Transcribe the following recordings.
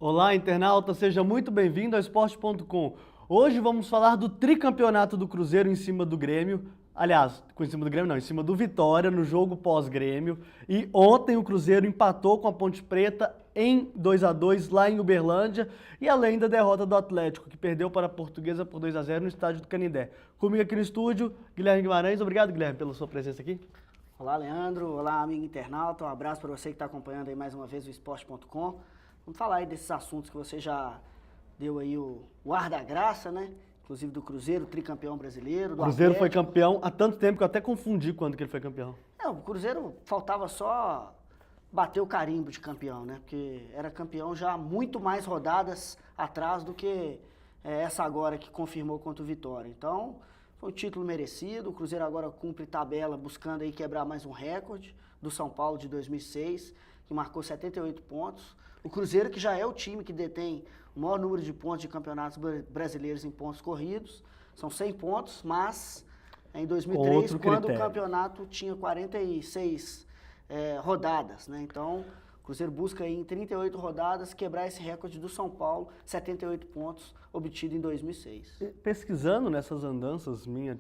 Olá, internauta, seja muito bem-vindo ao Esporte.com. Hoje vamos falar do tricampeonato do Cruzeiro em cima do Grêmio. Aliás, em cima do Grêmio não, em cima do Vitória no jogo pós-Grêmio. E ontem o Cruzeiro empatou com a Ponte Preta em 2-2 lá em Uberlândia. E além da derrota do Atlético, que perdeu para a Portuguesa por 2-0 no estádio do Canindé. Comigo aqui no estúdio, Guilherme Guimarães. Obrigado, Guilherme, pela sua presença aqui. Olá, Leandro. Olá, amigo internauta. Um abraço para você que está acompanhando aí mais uma vez o Esporte.com. Vamos falar aí desses assuntos que você já deu aí o ar da graça, né? Inclusive do Cruzeiro, tricampeão brasileiro. O Cruzeiro foi campeão há tanto tempo que eu até confundi quando que ele foi campeão. O Cruzeiro faltava só bater o carimbo de campeão, né? Porque era campeão já muito mais rodadas atrás do que essa agora que confirmou contra o Vitória. Então, foi um título merecido. O Cruzeiro agora cumpre tabela buscando aí quebrar mais um recorde do São Paulo de 2006, que marcou 78 pontos. O Cruzeiro, que já é o time que detém o maior número de pontos de campeonatos brasileiros em pontos corridos, são 100 pontos, mas em 2003, quando o campeonato tinha 46 rodadas, né? Então, o Cruzeiro busca aí em 38 rodadas quebrar esse recorde do São Paulo, 78 pontos obtido em 2006. Pesquisando nessas andanças minhas,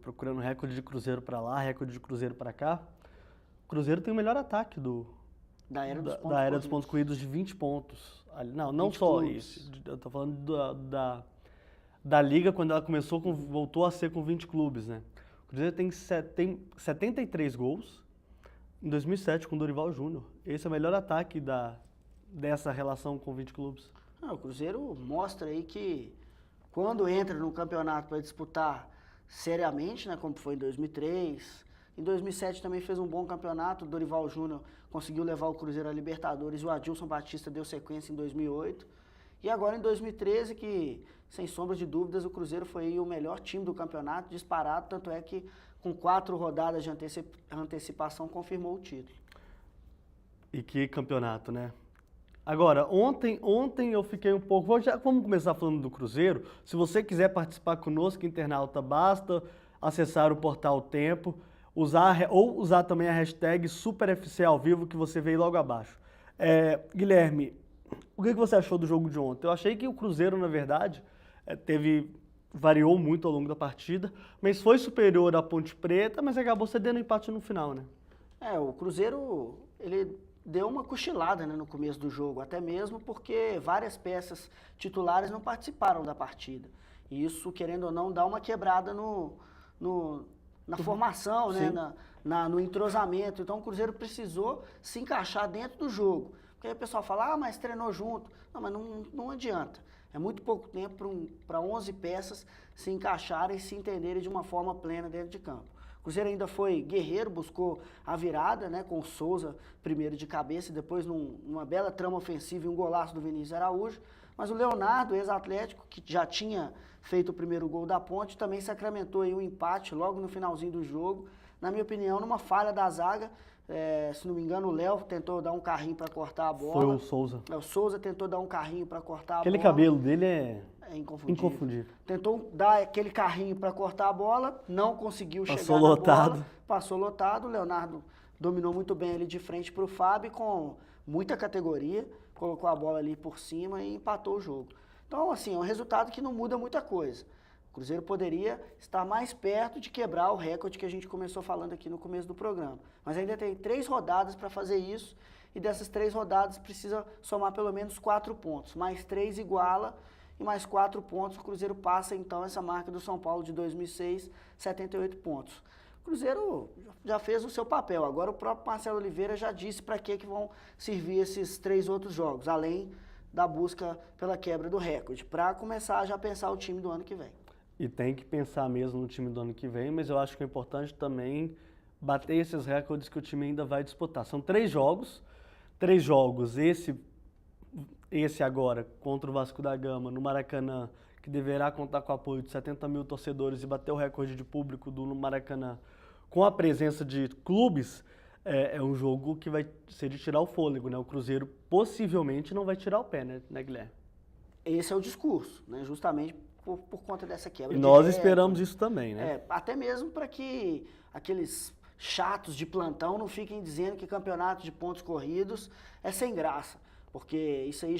procurando recorde de Cruzeiro para lá, recorde de Cruzeiro para cá, o Cruzeiro tem o melhor ataque da era dos pontos corridos de 20 pontos. Não 20 só clubes. Isso. Eu tô falando da Liga, quando ela voltou a ser com 20 clubes, né? O Cruzeiro tem 73 gols em 2007 com o Dorival Júnior. Esse é o melhor ataque dessa relação com 20 clubes. O Cruzeiro mostra aí que quando entra no campeonato para disputar seriamente, né, como foi em 2003, em 2007 também fez um bom campeonato, o Dorival Júnior conseguiu levar o Cruzeiro à Libertadores e o Adilson Batista deu sequência em 2008. E agora em 2013 que, sem sombra de dúvidas, o Cruzeiro foi o melhor time do campeonato, disparado, tanto é que com 4 rodadas de antecipação confirmou o título. E que campeonato, né? Agora, ontem eu fiquei um pouco... Vamos começar falando do Cruzeiro. Se você quiser participar conosco, internauta, basta acessar o portal Tempo, usar também a hashtag SuperFC ao vivo, que você vê logo abaixo. Guilherme, o que você achou do jogo de ontem? Eu achei que o Cruzeiro, na verdade, variou muito ao longo da partida, mas foi superior à Ponte Preta, mas acabou cedendo empate no final, né? O Cruzeiro, ele deu uma cochilada, né, no começo do jogo, até mesmo porque várias peças titulares não participaram da partida. E isso, querendo ou não, dá uma quebrada na formação, né, no entrosamento. Então o Cruzeiro precisou se encaixar dentro do jogo. Porque aí o pessoal fala, mas treinou junto. Não, mas não adianta. É muito pouco tempo para 11 peças se encaixarem e se entenderem de uma forma plena dentro de campo. O Cruzeiro ainda foi guerreiro, buscou a virada, né, com o Souza primeiro de cabeça e depois numa bela trama ofensiva e um golaço do Vinícius Araújo. Mas o Leonardo, ex-atlético, que já tinha feito o primeiro gol da Ponte, também sacramentou aí um empate logo no finalzinho do jogo. Na minha opinião, numa falha da zaga, se não me engano, o Léo tentou dar um carrinho para cortar a bola. Foi o Souza. O Souza tentou dar um carrinho para cortar a bola. Aquele cabelo dele é inconfundível. Tentou dar aquele carrinho para cortar a bola, não conseguiu chegar na bola. Passou lotado. O Leonardo dominou muito bem ali de frente para o Fábio com muita categoria, colocou a bola ali por cima e empatou o jogo. Então, assim, é um resultado que não muda muita coisa. O Cruzeiro poderia estar mais perto de quebrar o recorde que a gente começou falando aqui no começo do programa. Mas ainda tem 3 rodadas para fazer isso, e dessas 3 rodadas precisa somar pelo menos 4 pontos. Mais 3 iguala, e mais 4 pontos, o Cruzeiro passa então essa marca do São Paulo de 2006, 78 pontos. O Cruzeiro já fez o seu papel, agora o próprio Marcelo Oliveira já disse para que vão servir esses 3 outros jogos, além da busca pela quebra do recorde, para começar a já pensar o time do ano que vem. E tem que pensar mesmo no time do ano que vem, mas eu acho que é importante também bater esses recordes que o time ainda vai disputar. São 3 jogos, esse agora contra o Vasco da Gama no Maracanã, que deverá contar com o apoio de 70 mil torcedores e bater o recorde de público do Maracanã com a presença de clubes, é um jogo que vai ser de tirar o fôlego, né? O Cruzeiro possivelmente não vai tirar o pé, né, Guilherme? Esse é o discurso, né? Justamente por conta dessa quebra. E nós esperamos isso também, né? Até mesmo para que aqueles chatos de plantão não fiquem dizendo que campeonato de pontos corridos é sem graça. Porque isso aí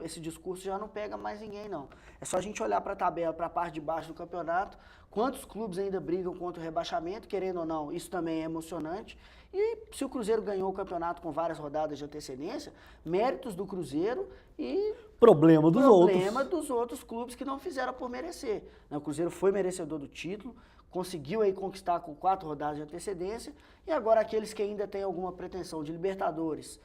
esse discurso já não pega mais ninguém, não. É só a gente olhar para a tabela, para a parte de baixo do campeonato, quantos clubes ainda brigam contra o rebaixamento, querendo ou não, isso também é emocionante. E se o Cruzeiro ganhou o campeonato com várias rodadas de antecedência, méritos do Cruzeiro e Problema dos problema outros. dos outros clubes que não fizeram por merecer. O Cruzeiro foi merecedor do título, conseguiu aí conquistar com 4 rodadas de antecedência, e agora aqueles que ainda têm alguma pretensão de Libertadores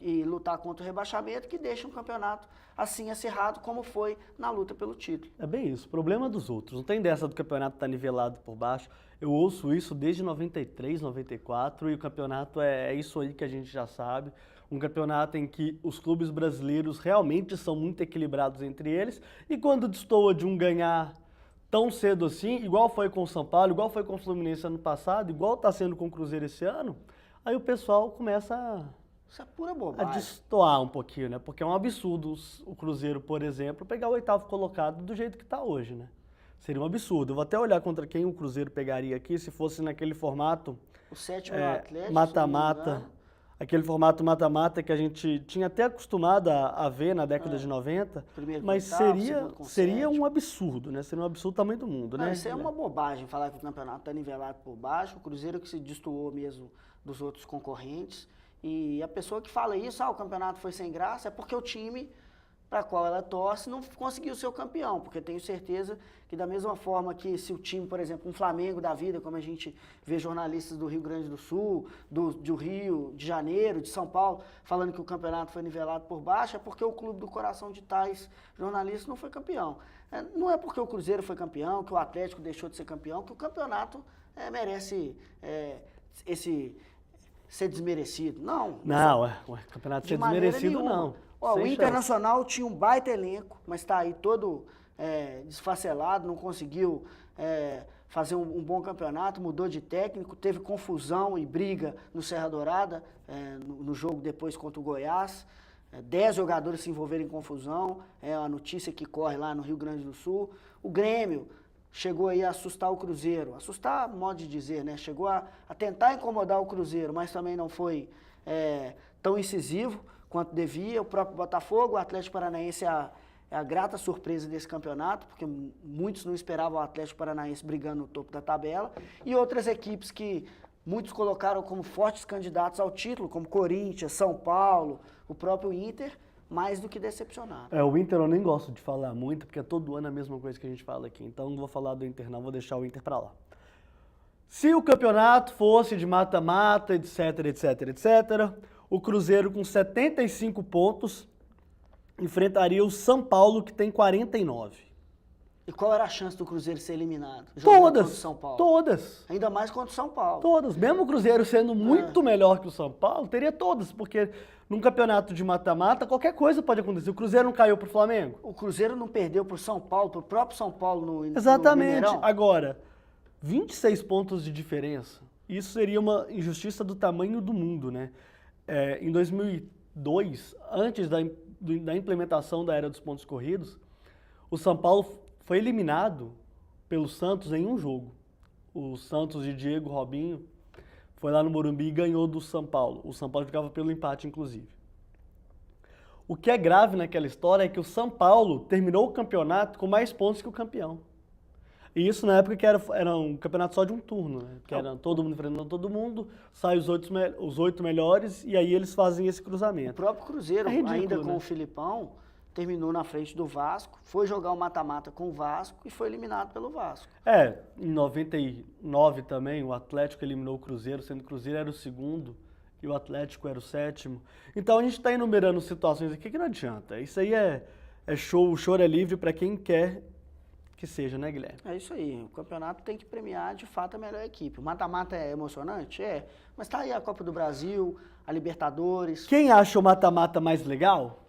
e lutar contra o rebaixamento, que deixam o campeonato assim acirrado como foi na luta pelo título. É bem isso, problema dos outros. Não tem dessa do campeonato estar nivelado por baixo. Eu ouço isso desde 93, 94 e o campeonato é isso aí que a gente já sabe. Um campeonato em que os clubes brasileiros realmente são muito equilibrados entre eles e quando destoa de um ganhar tão cedo assim, igual foi com o São Paulo, igual foi com o Fluminense ano passado, igual está sendo com o Cruzeiro esse ano, aí o pessoal começa Isso é pura a bobagem. destoar um pouquinho, né? Porque é um absurdo o Cruzeiro, por exemplo, pegar o 8º colocado do jeito que está hoje, né? Seria um absurdo. Eu vou até olhar contra quem o Cruzeiro pegaria aqui, se fosse naquele formato O sétimo é o Atlético, mata-mata, se não me engano. aquele formato mata-mata que a gente tinha até acostumado a ver na década de 90, Primeiro com mas oitavo, segundo com seria sétimo. um absurdo, né? Seria um absurdo do tamanho do mundo, Não, né? isso é uma bobagem falar que o campeonato está nivelado por baixo. O Cruzeiro que se destoou mesmo dos outros concorrentes. E a pessoa que fala isso, o campeonato foi sem graça, é porque o time para qual ela torce não conseguiu ser o campeão. Porque tenho certeza que da mesma forma que se o time, por exemplo, um Flamengo da vida, como a gente vê jornalistas do Rio Grande do Sul, do Rio de Janeiro, de São Paulo, falando que o campeonato foi nivelado por baixo, é porque o clube do coração de tais jornalistas não foi campeão. Não é porque o Cruzeiro foi campeão, que o Atlético deixou de ser campeão, que o campeonato merece ser desmerecido. Não. Não, o campeonato De ser maneira desmerecido, nenhuma. não. Ó, Sem o chance. Internacional tinha um baita elenco, mas está aí todo desfacelado, não conseguiu fazer um bom campeonato, mudou de técnico, teve confusão e briga no Serra Dourada, no jogo depois contra o Goiás. 10 jogadores se envolveram em confusão, é a notícia que corre lá no Rio Grande do Sul. O Grêmio chegou aí a assustar o Cruzeiro, assustar, modo de dizer, né? Chegou a tentar incomodar o Cruzeiro, mas também não foi tão incisivo quanto devia. O próprio Botafogo, o Atlético Paranaense é a grata surpresa desse campeonato, porque muitos não esperavam o Atlético Paranaense brigando no topo da tabela, e outras equipes que muitos colocaram como fortes candidatos ao título, como Corinthians, São Paulo, o próprio Inter, mais do que decepcionado. O Inter eu nem gosto de falar muito, porque é todo ano a mesma coisa que a gente fala aqui. Então não vou falar do Inter não, vou deixar o Inter pra lá. Se o campeonato fosse de mata-mata, etc, etc, etc, o Cruzeiro com 75 pontos enfrentaria o São Paulo, que tem 49. E qual era a chance do Cruzeiro ser eliminado? Jogando contra o Todas, São Paulo. todas. Ainda mais contra o São Paulo. Todas. Mesmo o Cruzeiro sendo muito melhor que o São Paulo, teria todas, porque num campeonato de mata-mata, qualquer coisa pode acontecer. O Cruzeiro não caiu pro Flamengo? O Cruzeiro não perdeu pro São Paulo, pro próprio São Paulo no Exatamente. Mineirão? Agora, 26 pontos de diferença. Isso seria uma injustiça do tamanho do mundo, né? Em 2002, antes da implementação da era dos pontos corridos, o São Paulo foi eliminado pelo Santos em um jogo. O Santos de Diego Robinho foi lá no Morumbi e ganhou do São Paulo. O São Paulo ficava pelo empate, inclusive. O que é grave naquela história é que o São Paulo terminou o campeonato com mais pontos que o campeão. E isso na época que era um campeonato só de um turno, né? Que era todo mundo enfrentando todo mundo, sai os 8 melhores e aí eles fazem esse O cruzamento. próprio Cruzeiro, É ridículo, ainda com né? o Filipão, terminou na frente do Vasco, foi jogar o mata-mata com o Vasco e foi eliminado pelo Vasco. Em 99 também, o Atlético eliminou o Cruzeiro, sendo que o Cruzeiro era o segundo e o Atlético era o sétimo. Então a gente está enumerando situações aqui que não adianta. Isso aí é show, o choro é livre para quem quer que seja, né, Guilherme? É isso aí, o campeonato tem que premiar de fato a melhor equipe. O mata-mata é emocionante? É, mas tá aí a Copa do Brasil, a Libertadores. Quem acha o mata-mata mais legal?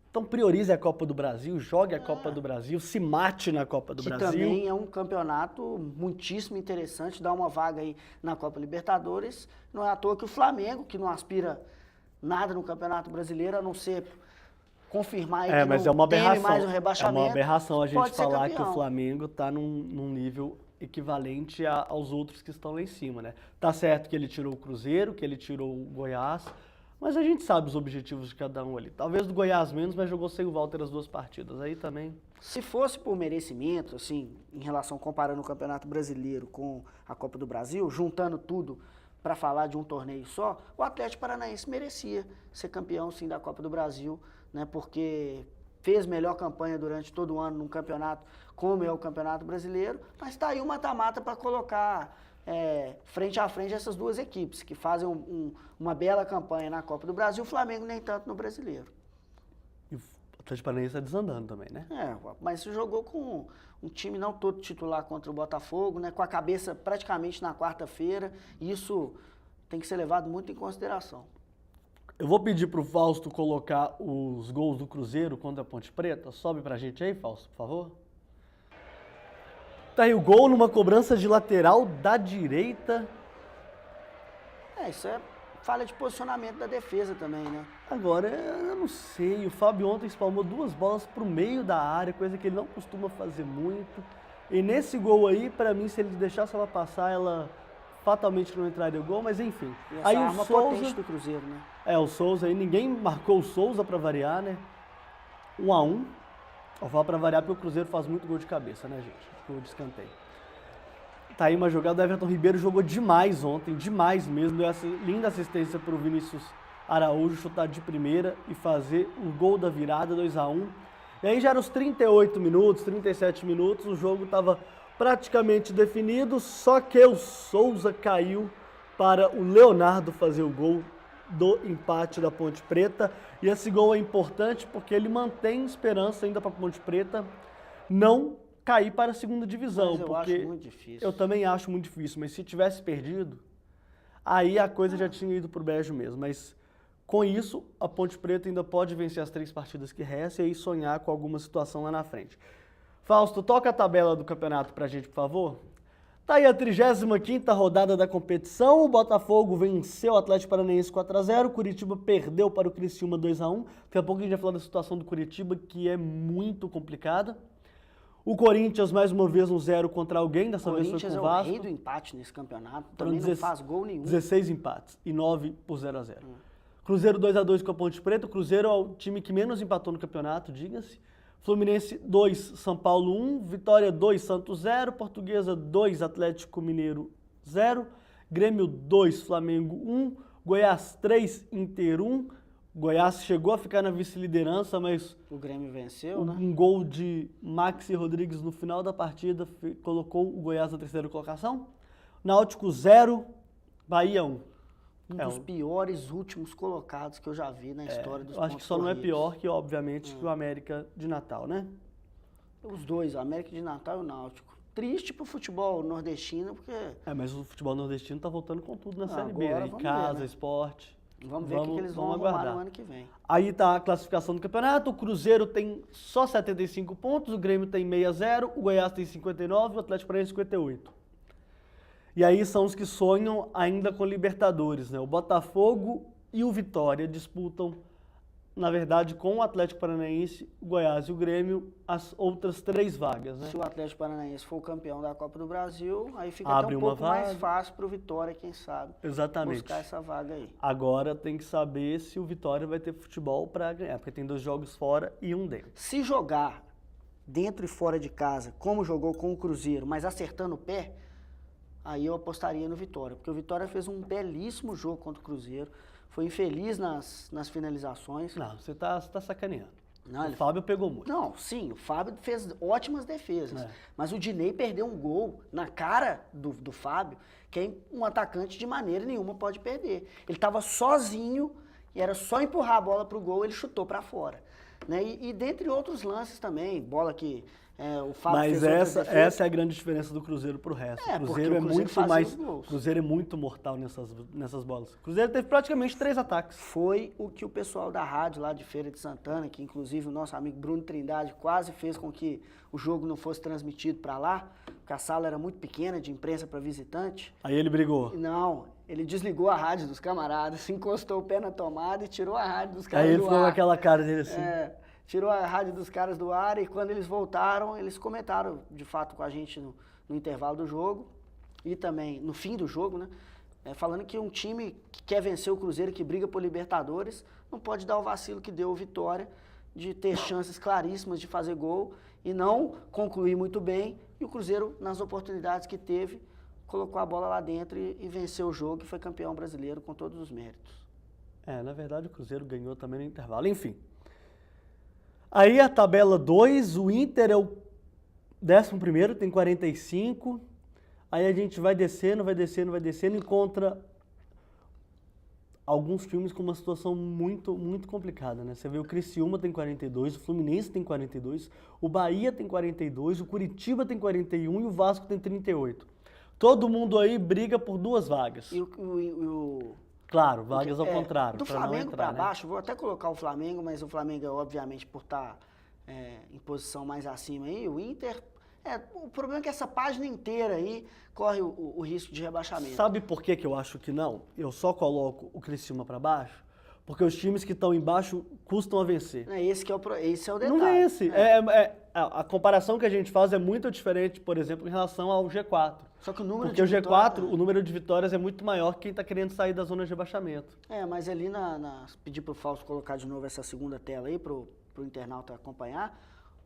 Então priorize a Copa do Brasil, jogue a Copa do Brasil, se mate na Copa do Que Brasil. também é um campeonato muitíssimo interessante, dá uma vaga aí na Copa Libertadores. Não é à toa que o Flamengo, que não aspira nada no Campeonato Brasileiro, a não ser confirmar aí que Mas não é uma teme aberração. mais um É rebaixamento. uma aberração a gente pode ser falar que o campeão. Flamengo está num nível equivalente aos outros que estão lá em cima, né? Tá certo que ele tirou o Cruzeiro, que ele tirou o Goiás, Mas a gente sabe os objetivos de cada um ali. Talvez do Goiás menos, mas jogou sem o Walter as 2 partidas. Aí também... Se fosse por merecimento, assim, em relação, comparando o Campeonato Brasileiro com a Copa do Brasil, juntando tudo para falar de um torneio só, o Atlético Paranaense merecia ser campeão, sim, da Copa do Brasil, né, porque fez melhor campanha durante todo o ano num campeonato como é o Campeonato Brasileiro, mas está aí o mata-mata para colocar frente a frente essas duas equipes, que fazem uma bela campanha na Copa do Brasil, o Flamengo nem tanto no Brasileiro. E o Atlético Paranaense está desandando também, né? Mas você jogou com um time não todo titular contra o Botafogo, né, com a cabeça praticamente na quarta-feira, e isso tem que ser levado muito em consideração. Eu vou pedir para o Fausto colocar os gols do Cruzeiro contra a Ponte Preta. Sobe pra gente aí, Fausto, por favor. Tá aí o gol numa cobrança de lateral da direita. Isso é falha de posicionamento da defesa também, né? Agora, eu não sei, o Fábio ontem espalmou 2 bolas pro meio da área, coisa que ele não costuma fazer muito. E nesse gol aí, pra mim, se ele deixasse ela passar, ela fatalmente não entraria o gol, mas enfim. E essa aí arma o Souza, potente do Cruzeiro, né? o Souza aí, ninguém marcou o Souza pra variar, né? 1-1. Eu falo pra variar porque o Cruzeiro faz muito gol de cabeça, né, gente? Gol de escanteio. Tá aí uma jogada, o Everton Ribeiro jogou demais ontem, demais mesmo. Deu essa linda assistência pro Vinícius Araújo chutar de primeira e fazer o gol da virada, 2-1. E aí já eram os 38 minutos, 37 minutos, o jogo estava praticamente definido, só que o Souza caiu para o Leonardo fazer o gol do empate da Ponte Preta. E esse gol é importante porque ele mantém esperança ainda para a Ponte Preta não cair para a segunda divisão. Mas eu porque acho muito difícil. eu também acho muito difícil, mas se tivesse perdido, aí a coisa já tinha ido pro brejo mesmo. Mas com isso, a Ponte Preta ainda pode vencer as 3 partidas que restam e aí sonhar com alguma situação lá na frente. Fausto, toca a tabela do campeonato pra gente, por favor. Tá aí a 35ª rodada da competição. O Botafogo venceu o Atlético Paranaense 4-0. O Curitiba perdeu para o Criciúma 2-1. Daqui a pouco a gente vai falar da situação do Curitiba, que é muito complicada. O Corinthians, mais uma vez, 1-0 contra alguém, dessa vez foi com o Vasco. O Corinthians é o rei do empate nesse campeonato, também não faz gol nenhum. 16 empates e 9 por 0-0. Cruzeiro 2-2 com a Ponte Preta. O Cruzeiro é o time que menos empatou no campeonato, diga-se. Fluminense 2, São Paulo 1, Vitória 2, Santos 0, Portuguesa 2, Atlético Mineiro 0, Grêmio 2, Flamengo 1, Goiás 3, Inter 1. Goiás chegou a ficar na vice-liderança, mas o Grêmio venceu, né? Um gol de Maxi Rodrigues no final da partida colocou o Goiás na 3ª colocação. Náutico 0, Bahia 1. Um dos piores últimos colocados que eu já vi na história dos pontos corridos. Acho que só não é pior que, obviamente, que o América de Natal, né? Os dois, o América de Natal e o Náutico. Triste pro futebol nordestino, porque... mas o futebol nordestino tá voltando com tudo na Série B, agora né? Em casa, né? Esporte. Vamos ver o que eles vão arrumar no ano que vem. Aí tá a classificação do campeonato. O Cruzeiro tem só 75 pontos, o Grêmio tem 60, o Goiás tem 59 e o Atlético Paranaense 58. E aí são os que sonham ainda com Libertadores, né? O Botafogo e o Vitória disputam, na verdade, com o Atlético Paranaense, o Goiás e o Grêmio, as outras 3 vagas, né? Se o Atlético Paranaense for o campeão da Copa do Brasil, aí fica Abre até um pouco mais fácil pro Vitória, quem sabe, exatamente, buscar essa vaga aí. Agora tem que saber se o Vitória vai ter futebol para ganhar, porque tem 2 jogos fora e 1 dentro. Se jogar dentro e fora de casa, como jogou com o Cruzeiro, mas acertando o pé, aí eu apostaria no Vitória, porque o Vitória fez um belíssimo jogo contra o Cruzeiro, foi infeliz nas finalizações. Não, você tá sacaneando. Não, o Fábio pegou muito. Não, sim, o Fábio fez ótimas defesas, mas o Dinei perdeu um gol na cara do Fábio, que um atacante de maneira nenhuma pode perder. Ele estava sozinho e era só empurrar a bola para o gol, ele chutou para fora. Né? E dentre outros lances também, bola que o Fábio fez. Mas essa é a grande diferença do Cruzeiro pro resto. O Cruzeiro é muito mais. O Cruzeiro é muito mortal nessas bolas. O Cruzeiro teve praticamente 3 ataques. Foi o que o pessoal da rádio lá de Feira de Santana, que inclusive o nosso amigo Bruno Trindade quase fez com que o jogo não fosse transmitido para lá, porque a sala era muito pequena de imprensa para visitante. Aí ele brigou. Não, ele desligou a rádio dos camaradas, encostou o pé na tomada e tirou a rádio dos caras do ar. Aí ele ficou com aquela cara dele assim. Tirou a rádio dos caras do ar e quando eles voltaram, eles comentaram de fato com a gente no intervalo do jogo e também no fim do jogo, né? falando que um time que quer vencer o Cruzeiro, que briga por Libertadores, não pode dar o vacilo que deu o Vitória, de ter chances claríssimas de fazer gol e não concluir muito bem. E o Cruzeiro, nas oportunidades que teve, colocou a bola lá dentro e venceu o jogo e foi campeão brasileiro com todos os méritos. Na verdade o Cruzeiro ganhou também no intervalo. Enfim. Aí a tabela 2, o Inter é o 11º, tem 45. Aí a gente vai descendo, encontra alguns times com uma situação muito, muito complicada, né? Você vê o Criciúma tem 42, o Fluminense tem 42, o Bahia tem 42, o Curitiba tem 41 e o Vasco tem 38. Todo mundo aí briga por 2 vagas. Claro, vagas ao contrário. Do Flamengo para baixo, vou até colocar o Flamengo, mas o Flamengo, obviamente, por estar em posição mais acima aí, o Inter... o problema é que essa página inteira aí corre o risco de rebaixamento. Sabe por que eu acho que não? Eu só coloco o Criciúma para baixo, porque os times que estão embaixo custam a vencer. Esse é o detalhe. Não é esse. A comparação que a gente faz é muito diferente, por exemplo, em relação ao G4. Só que o número porque o G4, o número de vitórias é muito maior que quem está querendo sair da zona de rebaixamento. Mas ali pedir pro Fausto colocar de novo essa segunda tela aí pro internauta acompanhar.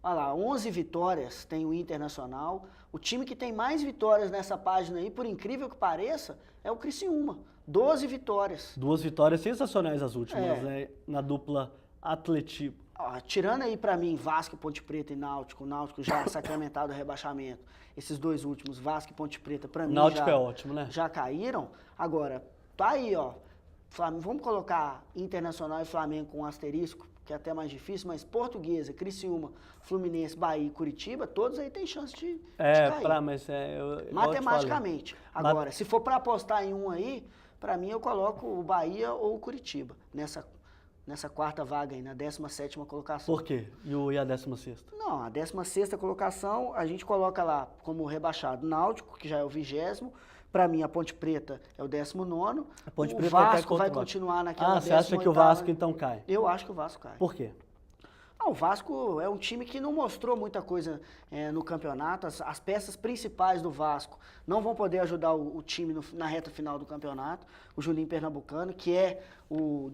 Olha lá, 11 vitórias tem o Internacional. O time que tem mais vitórias nessa página aí, por incrível que pareça, é o Criciúma. 12 vitórias. 2 vitórias sensacionais as últimas, né? Na dupla Atletico. Tirando aí pra mim Vasco, Ponte Preta e Náutico, o Náutico já sacramentado o rebaixamento. Esses 2 últimos, Vasco e Ponte Preta, pra mim Náutico é ótimo, né? Já caíram. Agora, tá aí, vamos colocar Internacional e Flamengo com um asterisco, que é até mais difícil, mas Portuguesa, Criciúma, Fluminense, Bahia e Curitiba, todos aí tem chance de cair. Matematicamente. Agora, se for para apostar em um aí, para mim eu coloco o Bahia ou o Curitiba, nessa quarta vaga aí, na 17ª colocação. Por quê? E a 16ª? Não, a 16ª colocação a gente coloca lá como rebaixado Náutico, que já é o 20º. Para mim, a Ponte Preta é o 19º. O Vasco vai continuar naquela 18ª. Você acha que o Vasco então cai? Eu acho que o Vasco cai. Por quê? O Vasco é um time que não mostrou muita coisa no campeonato. As peças principais do Vasco não vão poder ajudar o time na reta final do campeonato. O Juninho Pernambucano, que é o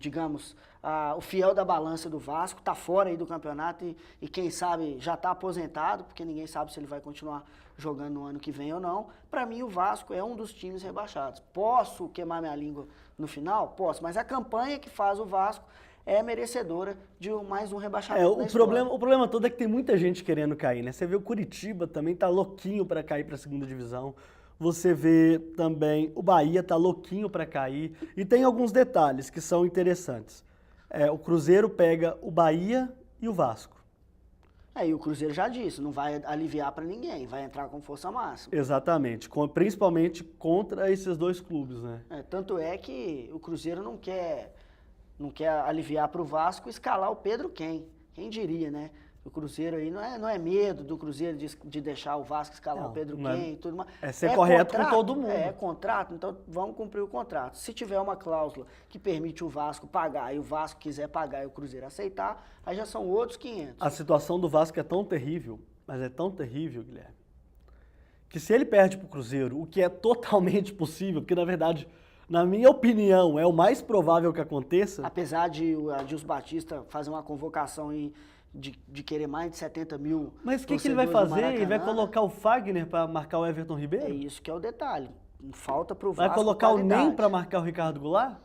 fiel da balança do Vasco, está fora aí do campeonato e quem sabe já está aposentado, porque ninguém sabe se ele vai continuar jogando no ano que vem ou não. Para mim, o Vasco é um dos times rebaixados. Posso queimar minha língua no final? Posso, mas a campanha que faz o Vasco é merecedora de mais um rebaixamento. O problema todo é que tem muita gente querendo cair, né? Você vê o Curitiba também tá louquinho para cair para a segunda divisão. Você vê também o Bahia tá louquinho para cair. E tem alguns detalhes que são interessantes. O Cruzeiro pega o Bahia e o Vasco. E o Cruzeiro já disse, não vai aliviar para ninguém, vai entrar com força máxima. Exatamente, principalmente contra esses 2 clubes, né? Tanto é que o Cruzeiro não quer aliviar para o Vasco escalar o Pedro Quem diria, né? O Cruzeiro aí não é medo do Cruzeiro de deixar o Vasco escalar o Pedro Quem e tudo mais. É ser correto com todo mundo. É contrato, então vamos cumprir o contrato. Se tiver uma cláusula que permite o Vasco pagar e o Vasco quiser pagar e o Cruzeiro aceitar, aí já são outros 500. A situação do Vasco é tão terrível, mas é tão terrível, Guilherme, que se ele perde pro Cruzeiro, o que é totalmente possível, porque na verdade, na minha opinião, é o mais provável que aconteça. Apesar de o Adilson Batista fazer uma convocação aí de querer mais de 70 mil. Mas o que ele vai fazer? Ele vai colocar o Fagner para marcar o Everton Ribeiro? É isso que é o detalhe. Falta pro Vasco. Vai colocar o NEM para marcar o Ricardo Goulart?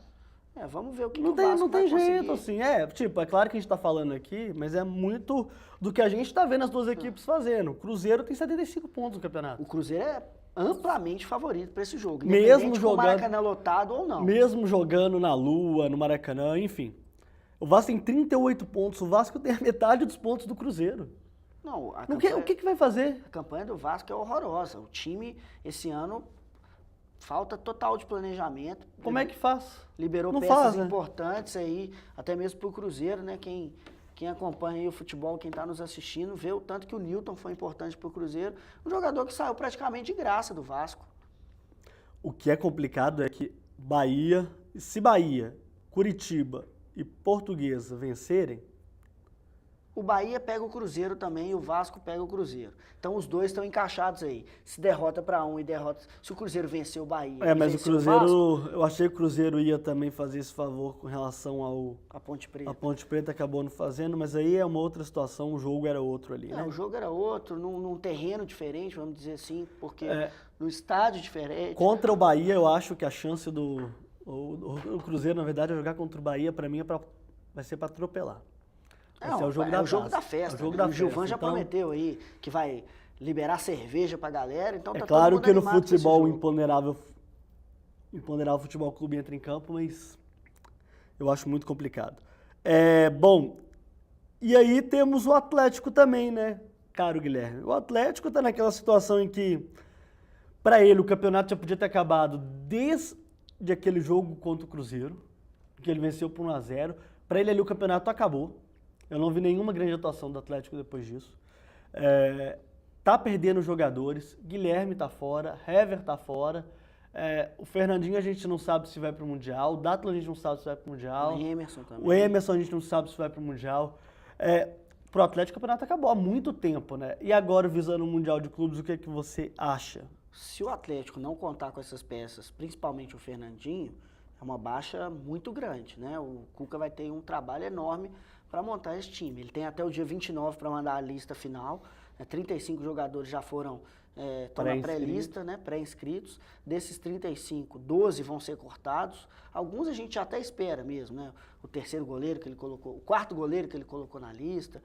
Vamos ver o que não o Vasco não tem vai jeito, conseguir. assim. É claro que a gente está falando aqui, mas é muito do que a gente está vendo as 2 equipes fazendo. O Cruzeiro tem 75 pontos no campeonato. O Cruzeiro é amplamente favorito para esse jogo, mesmo jogando com o Maracanã lotado ou não. Mesmo jogando na Lua, no Maracanã, enfim. O Vasco tem 38 pontos, o Vasco tem a metade dos pontos do Cruzeiro. Não, o que vai fazer? A campanha do Vasco é horrorosa. O time, esse ano, falta total de planejamento. Como é que faz? Liberou não peças faz, né? importantes aí, até mesmo pro Cruzeiro, né? Quem acompanha aí o futebol, quem está nos assistindo, vê o tanto que o Newton foi importante pro Cruzeiro. Um jogador que saiu praticamente de graça do Vasco. O que é complicado é que se Bahia, Curitiba e Portuguesa vencerem, o Bahia pega o Cruzeiro também e o Vasco pega o Cruzeiro. Então os dois estão encaixados aí. Se derrota para um e derrota... Se o Cruzeiro vencer o Bahia e Mas o vencer Cruzeiro, Vasco, eu achei que o Cruzeiro ia também fazer esse favor com relação a Ponte Preta. a Ponte Preta, acabou não fazendo, mas aí é uma outra situação, o jogo era outro ali, né? O jogo era outro, num terreno diferente, vamos dizer assim, porque no estádio diferente. Contra o Bahia, eu acho que a chance do o Cruzeiro, na verdade, jogar contra o Bahia, para mim, vai ser para atropelar. Vai ser o jogo da jogo taça. da festa. É o jogo né? da O Gilvan festa. já Então, prometeu aí que vai liberar cerveja pra galera, então é tá todo claro mundo que no animado com esse futebol o jogo. imponderável futebol clube entra em campo, mas eu acho muito complicado. Bom, e aí temos o Atlético também, né, caro Guilherme? O Atlético tá naquela situação em que, para ele, o campeonato já podia ter acabado desde aquele jogo contra o Cruzeiro, que ele venceu por 1-0. Para ele ali o campeonato acabou. Eu não vi nenhuma grande atuação do Atlético depois disso. Tá perdendo jogadores, Guilherme tá fora, Hever tá fora, o Fernandinho a gente não sabe se vai pro Mundial, o Dátilo a gente não sabe se vai pro Mundial. O Emerson também. O Emerson a gente não sabe se vai pro Mundial. Pro Atlético o campeonato acabou há muito tempo, né? E agora, visando o Mundial de Clubes, o que é que você acha? Se o Atlético não contar com essas peças, principalmente o Fernandinho, é uma baixa muito grande, né? O Cuca vai ter um trabalho enorme para montar esse time. Ele tem até o dia 29 para mandar a lista final. 35 jogadores já foram estão na pré-lista, né? Pré-inscritos. Desses 35, 12 vão ser cortados. Alguns a gente até espera mesmo, né? O terceiro goleiro que ele colocou, o quarto goleiro que ele colocou na lista.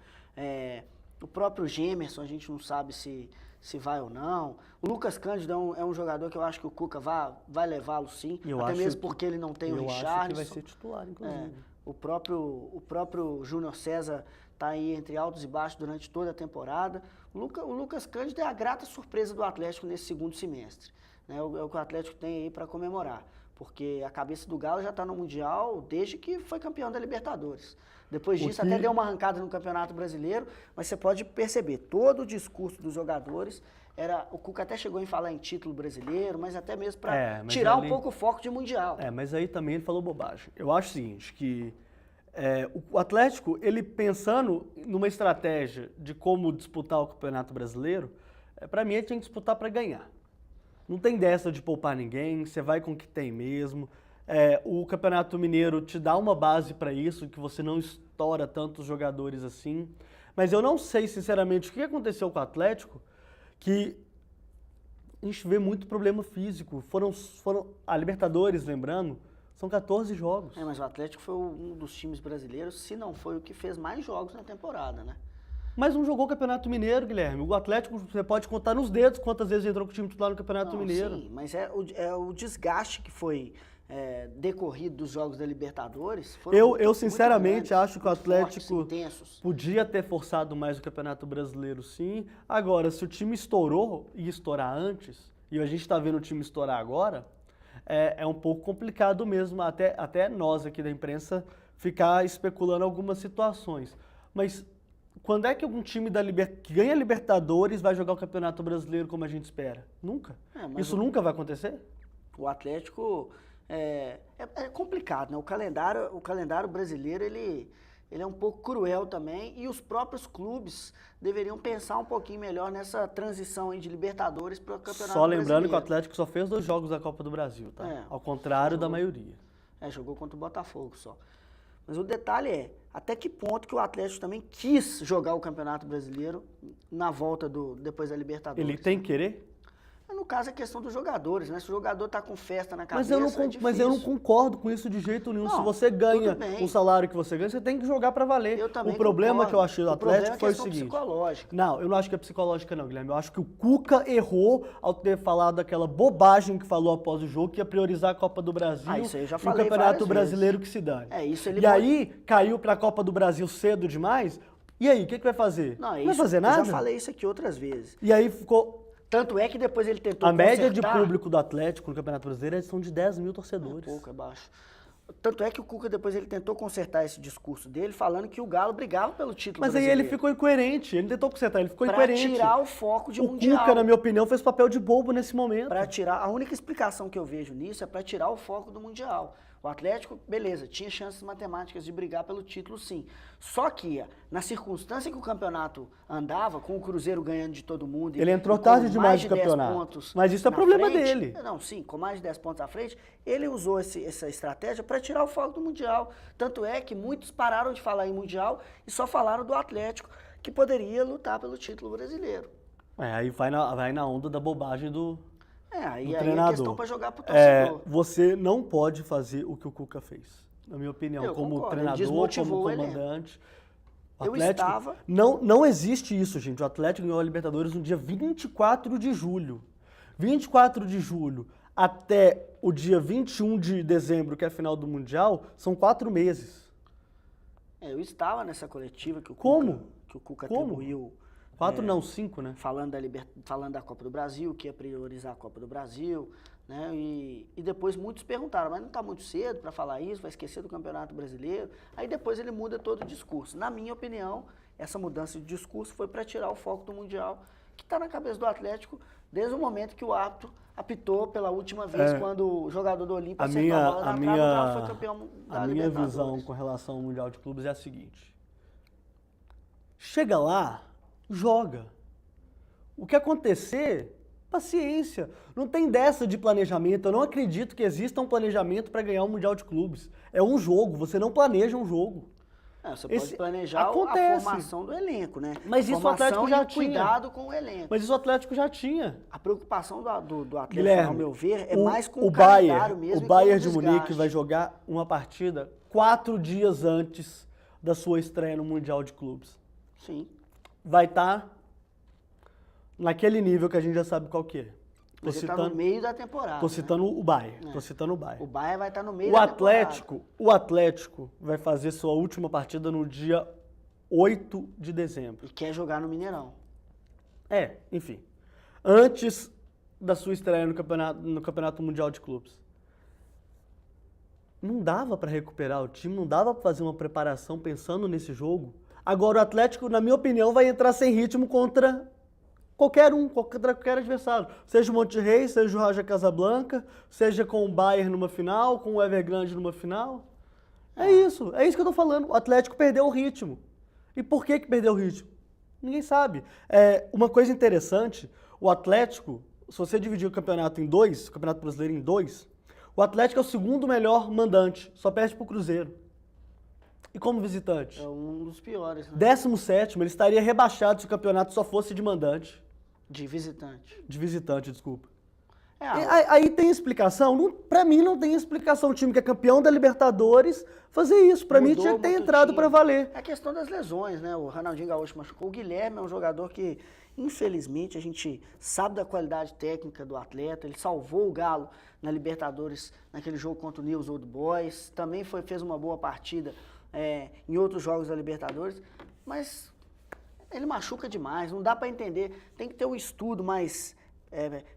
O próprio Gemerson, a gente não sabe se vai ou não. O Lucas Cândido é um jogador que eu acho que o Cuca vai levá-lo sim, até mesmo porque ele não tem o Richarlison. Eu acho que vai ser titular, inclusive. O próprio Júnior César está aí entre altos e baixos durante toda a temporada. O Lucas Cândido é a grata surpresa do Atlético nesse segundo semestre. Né? É o que o Atlético tem aí para comemorar. Porque a cabeça do Galo já está no Mundial desde que foi campeão da Libertadores. Depois disso até deu uma arrancada no Campeonato Brasileiro, mas você pode perceber, todo o discurso dos jogadores o Cuca até chegou em falar em título brasileiro, mas até mesmo para tirar um pouco o foco de Mundial. Mas aí também ele falou bobagem. Eu acho o seguinte, que o Atlético, ele pensando numa estratégia de como disputar o Campeonato Brasileiro, para mim ele tinha que disputar para ganhar. Não tem dessa de poupar ninguém, você vai com o que tem mesmo. O Campeonato Mineiro te dá uma base para isso, que você não estoura tantos jogadores assim. Mas eu não sei, sinceramente, o que aconteceu com o Atlético, que a gente vê muito problema físico. A Libertadores, lembrando, são 14 jogos. Mas o Atlético foi um dos times brasileiros, se não foi o que fez mais jogos na temporada, né? Mas não jogou o Campeonato Mineiro, Guilherme. O Atlético, você pode contar nos dedos quantas vezes entrou com o time titular no Campeonato Mineiro. Sim, mas o desgaste que foi decorrido dos jogos da Libertadores. Eu sinceramente acho que o Atlético intensos. Podia ter forçado mais o Campeonato Brasileiro, sim. Agora, se o time estourou e estourar antes, e a gente está vendo o time estourar agora, é um pouco complicado mesmo, até nós aqui da imprensa, ficar especulando algumas situações. Mas quando é que algum time que ganha Libertadores vai jogar o Campeonato Brasileiro como a gente espera? Nunca. Isso nunca vai acontecer? O Atlético é complicado, né? O calendário brasileiro ele é um pouco cruel também, e os próprios clubes deveriam pensar um pouquinho melhor nessa transição aí de Libertadores para o Campeonato Só lembrando Brasileiro. que o Atlético só fez 2 jogos da Copa do Brasil, tá? Ao contrário da maioria. Jogou contra o Botafogo só. Mas o detalhe até que ponto que o Atlético também quis jogar o Campeonato Brasileiro na volta depois da Libertadores. Ele tem que querer? No caso, é questão dos jogadores, né? Se o jogador tá com festa na Mas cabeça, mas eu não concordo com isso de jeito nenhum. Não, se você ganha tudo bem. o salário que você ganha, você tem que jogar pra valer. Eu também O problema concordo. que eu achei do Atlético foi o questão seguinte. psicológica. Não, eu não acho que é psicológica não, Guilherme. Eu acho que o Cuca errou ao ter falado aquela bobagem que falou após o jogo, que ia priorizar a Copa do Brasil Isso aí eu já e o falei Campeonato várias Brasileiro vezes. que se dane. Isso ele E aí, caiu pra Copa do Brasil cedo demais. E aí, o que vai fazer? Não vai fazer nada? Eu já falei isso aqui outras vezes. E aí ficou... Tanto é que depois ele tentou A média de consertar. público do Atlético no Campeonato Brasileiro são de 10 mil torcedores. Pouco, é baixo. Tanto é que o Cuca depois ele tentou consertar esse discurso dele, falando que o Galo brigava pelo título Mas aí brasileiro. ele ficou incoerente, ele tentou consertar, ele ficou pra incoerente. tirar o foco de O Mundial. Cuca, na minha opinião, fez papel de bobo nesse momento. A única explicação que eu vejo nisso é para tirar o foco do Mundial. O Atlético, beleza, tinha chances matemáticas de brigar pelo título, sim. Só que, na circunstância que o campeonato andava, com o Cruzeiro ganhando de todo mundo... Ele entrou com tarde demais mais no de 10 campeonato. pontos Mas isso é na problema frente, dele. Não, sim, com mais de 10 pontos à frente, ele usou essa estratégia para tirar o foco do Mundial. Tanto é que muitos pararam de falar em Mundial e só falaram do Atlético, que poderia lutar pelo título brasileiro. Aí vai na onda da bobagem do Aí treinador. é questão para jogar pro torcedor. Você não pode fazer o que o Cuca fez, na minha opinião, Eu como concordo, ele treinador, desmotivou como o elenco. comandante. O Eu Atlético, estava- não existe isso, gente. O Atlético ganhou a Libertadores no dia 24 de julho. 24 de julho até o dia 21 de dezembro, que é a final do Mundial, são 4 meses. Eu estava nessa coletiva que o Como? Cuca Como? atribuiu, 4 não, 5, né? falando da Copa do Brasil, que ia priorizar a Copa do Brasil, né? E depois muitos perguntaram, mas não está muito cedo para falar isso, vai esquecer do Campeonato Brasileiro? Aí depois ele muda todo o discurso. Na minha opinião, essa mudança de discurso foi para tirar o foco do Mundial, que está na cabeça do Atlético desde o momento que o árbitro apitou pela última vez, quando o jogador do Olímpia acertou a bola na trave, o Galo foi campeão da A minha Libertadores. visão com relação ao Mundial de Clubes é a seguinte. Chega lá, joga. O que acontecer, paciência. Não tem dessa de planejamento. Eu não acredito que exista um planejamento para ganhar um Mundial de Clubes. É um jogo, você não planeja um jogo. Você pode planejar acontece. a formação do elenco, né? Mas isso o Atlético já tinha. Cuidado com o elenco. Mas isso o Atlético já tinha. A preocupação do Atlético, Guilherme, ao meu ver, é mais com o o calendário Bayern, mesmo. o e Bayern com de o desgaste. Munique vai jogar uma partida 4 dias antes da sua estreia no Mundial de Clubes. Sim. Vai estar naquele nível que a gente já sabe qual que é. Mas ele tá no meio da temporada. Tô citando o Bayern. É. Tô citando o Bayern. O Bayern vai estar no meio O da temporada. Atlético vai fazer sua última partida no dia 8 de dezembro. E quer jogar no Mineirão. Enfim. Antes da sua estreia no Campeonato Mundial de Clubes. Não dava para recuperar o time, não dava para fazer uma preparação pensando nesse jogo. Agora o Atlético, na minha opinião, vai entrar sem ritmo contra qualquer adversário. Seja o Monterrey, seja o Raja Casablanca, seja com o Bayern numa final, com o Evergrande numa final. É isso que eu tô falando. O Atlético perdeu o ritmo. E por que perdeu o ritmo? Ninguém sabe. Uma coisa interessante, o Atlético, se você dividir o campeonato em dois, o Campeonato Brasileiro em dois, o Atlético é o segundo melhor mandante, só perde pro Cruzeiro. E como visitante? É um dos piores, né? 17º, ele estaria rebaixado se o campeonato só fosse de mandante. De visitante. De visitante, desculpa. É, Aí tem explicação? Pra mim não tem explicação. O time que é campeão da Libertadores fazer isso. Pra mim Mudou tinha que ter muito o entrado time. pra valer. É a questão das lesões, né? O Ronaldinho Gaúcho machucou. O Guilherme é um jogador que, infelizmente, a gente sabe da qualidade técnica do atleta. Ele salvou o Galo na Libertadores, naquele jogo contra o Newell's Old Boys. Também fez uma boa partida em outros jogos da Libertadores. Mas ele machuca demais, não dá pra entender. Tem que ter um estudo mais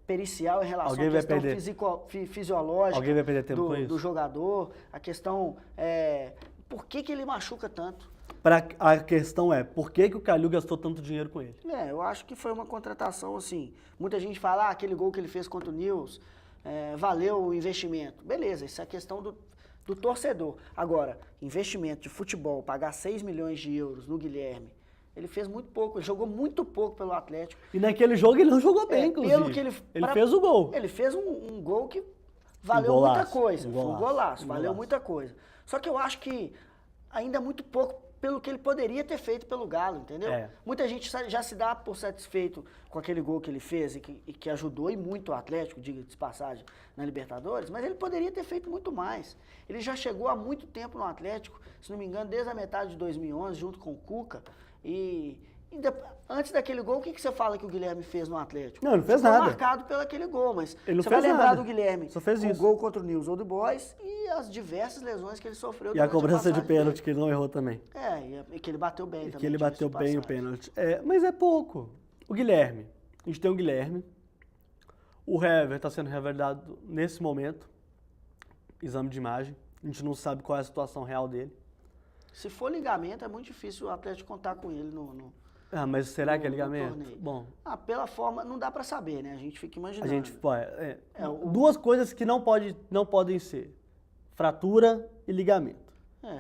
pericial em relação Alguém à vai questão perder. fisiológica Alguém vai perder tempo com isso? do jogador, a questão por que ele machuca tanto. A questão é, por que o Calil gastou tanto dinheiro com ele? Eu acho que foi uma contratação assim. Muita gente fala, aquele gol que ele fez contra o Newell's, valeu o investimento. Beleza, isso é questão do torcedor. Agora, investimento de futebol, pagar 6 milhões de euros no Guilherme, ele fez muito pouco, ele jogou muito pouco pelo Atlético. E naquele jogo ele não jogou bem, inclusive. Pelo que ele fez o gol. Ele fez um gol que valeu golaço, muita coisa. um Foi um golaço, golaço, um valeu golaço. muita coisa. Só que eu acho que ainda é muito pouco pelo que ele poderia ter feito pelo Galo, entendeu? Muita gente já se dá por satisfeito com aquele gol que ele fez e que ajudou e muito o Atlético, diga-se de passagem, na Libertadores, mas ele poderia ter feito muito mais. Ele já chegou há muito tempo no Atlético, se não me engano, desde a metade de 2011, junto com o Cuca, antes daquele gol, o que você fala que o Guilherme fez no Atlético? Não fez Ficou nada. marcado pelo aquele gol, mas Ele não você fez vai lembrar nada. do Guilherme Só fez com isso. o gol contra o Newell's Old Boys e as diversas lesões que ele sofreu E a durante cobrança de passagem pênalti dele. que ele não errou também. E que ele bateu bem também. Que ele diga-se bateu de bem o passagem. pênalti. Mas é pouco. O Guilherme. A gente tem o Guilherme. O Hever está sendo reavaliado nesse momento. Exame de imagem. A gente não sabe qual é a situação real dele. Se for ligamento, é muito difícil o Atlético contar com ele Mas será que é no ligamento? torneio. Bom, Pela forma, não dá pra saber, né? A gente fica a imaginando. gente... Duas coisas que não podem ser. fratura e ligamento.